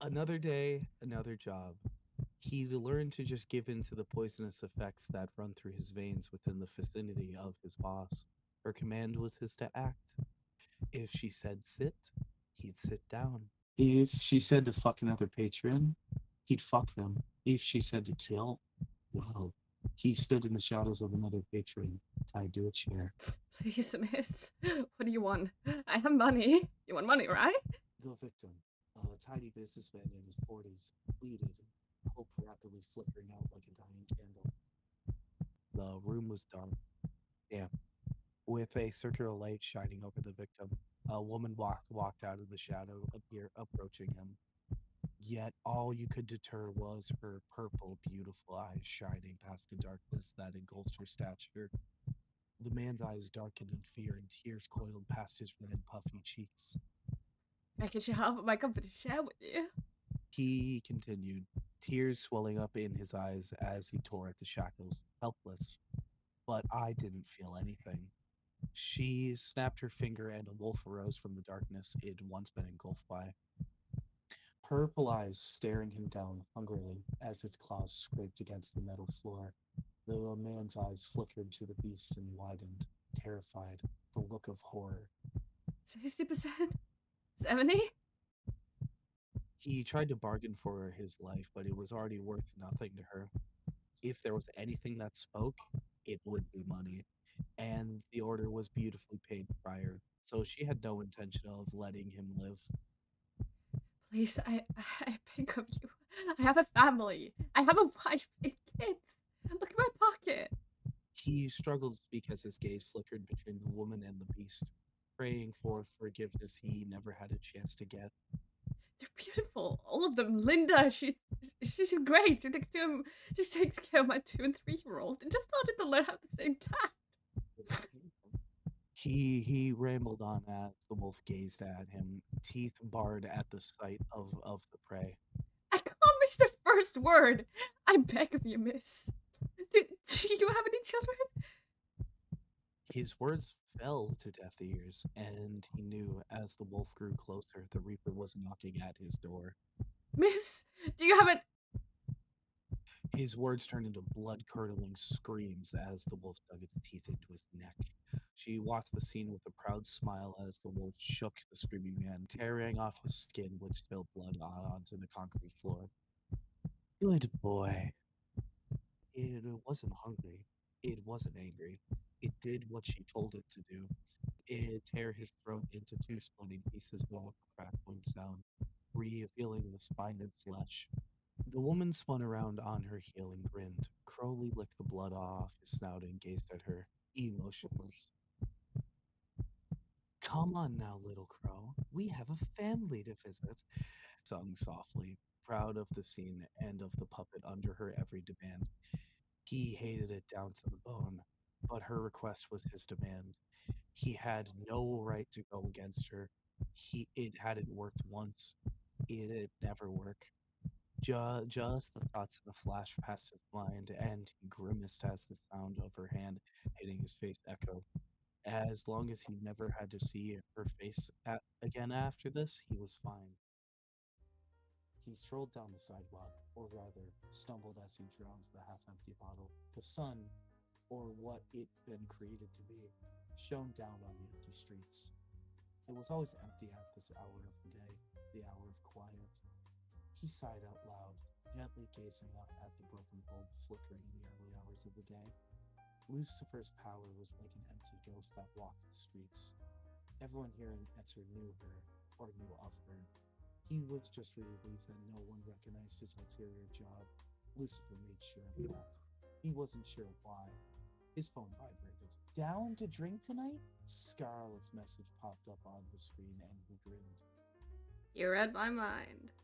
Another day, another job. He learned to just give in to the poisonous effects that run through his veins within the vicinity of his boss. Her command was his to act. If she said sit, he'd sit down. If she said to fuck another patron, he'd fuck them. If she said to kill, well, he stood in the shadows of another patron, tied to a chair. Please, miss. What do you want? I have money. You want money, right? The victim, a tiny businessman in his 40s, pleaded, hope rapidly flickering out like a dying candle. The room was dark, damp, with a circular light shining over the victim. A woman walked out of the shadow, approaching him. Yet all you could deter was her purple, beautiful eyes shining past the darkness that engulfed her stature. The man's eyes darkened in fear, and tears coiled past his red, puffy cheeks. I can share half of my company share with you. He continued, tears swelling up in his eyes as he tore at the shackles, helpless. But I didn't feel anything. She snapped her finger, and a wolf arose from the darkness it had once been engulfed by. Purple eyes staring him down hungrily as its claws scraped against the metal floor. The man's eyes flickered to the beast and widened, terrified, the look of horror. 60%? 70? He tried to bargain for his life, but it was already worth nothing to her. If there was anything that spoke, it would be money. And the order was beautifully paid prior, so she had no intention of letting him live. Please, I beg of you. I have a family. I have a wife and kids. Look at my pocket. He struggled to speak as his gaze flickered between the woman and the beast, praying for forgiveness he never had a chance to get. They're beautiful. All of them. Linda, she's great. She takes care of my 2 and 3-year-old. And just started to learn how to say cat. He rambled on as the wolf gazed at him, teeth bared at the sight of the prey. I can't miss the first word. I beg of you, miss. Do you have any children? His words fell to deaf ears, and he knew as the wolf grew closer, the reaper was knocking at his door. Miss, do you have an. His words turned into blood-curdling screams as the wolf dug its teeth into his neck. She watched the scene with a proud smile as the wolf shook the screaming man, tearing off his skin, which spilled blood onto the concrete floor. Good boy. It wasn't hungry. It wasn't angry. It did what she told it to do. It tear his throat into two splitting pieces while a crackling sound, revealing the spine and flesh. The woman spun around on her heel and grinned. Crowley licked the blood off his snout and gazed at her, emotionless. Come on now, little crow. We have a family to visit, sung softly, proud of the scene and of the puppet under her every demand. He hated it down to the bone, but her request was his demand. He had no right to go against her. It hadn't worked once. It'd never work. Just the thoughts in a flash passed his mind, and he grimaced as the sound of her hand hitting his face echoed. As long as he never had to see her face again after this, he was fine. He strolled down the sidewalk, or rather, stumbled as he drowned the half-empty bottle. The sun, or what it had been created to be, shone down on the empty streets. It was always empty at this hour of the day, the hour of quiet. He sighed out loud, gently gazing up at the broken bulb flickering in the early hours of the day. Lucifer's power was like an empty ghost that walked the streets. Everyone here in Etzer knew her, or knew of her. He was just relieved that no one recognized his ulterior job. Lucifer made sure of that. He wasn't sure why. His phone vibrated. Down to drink tonight? Scarlett's message popped up on the screen and he grinned. You read my mind.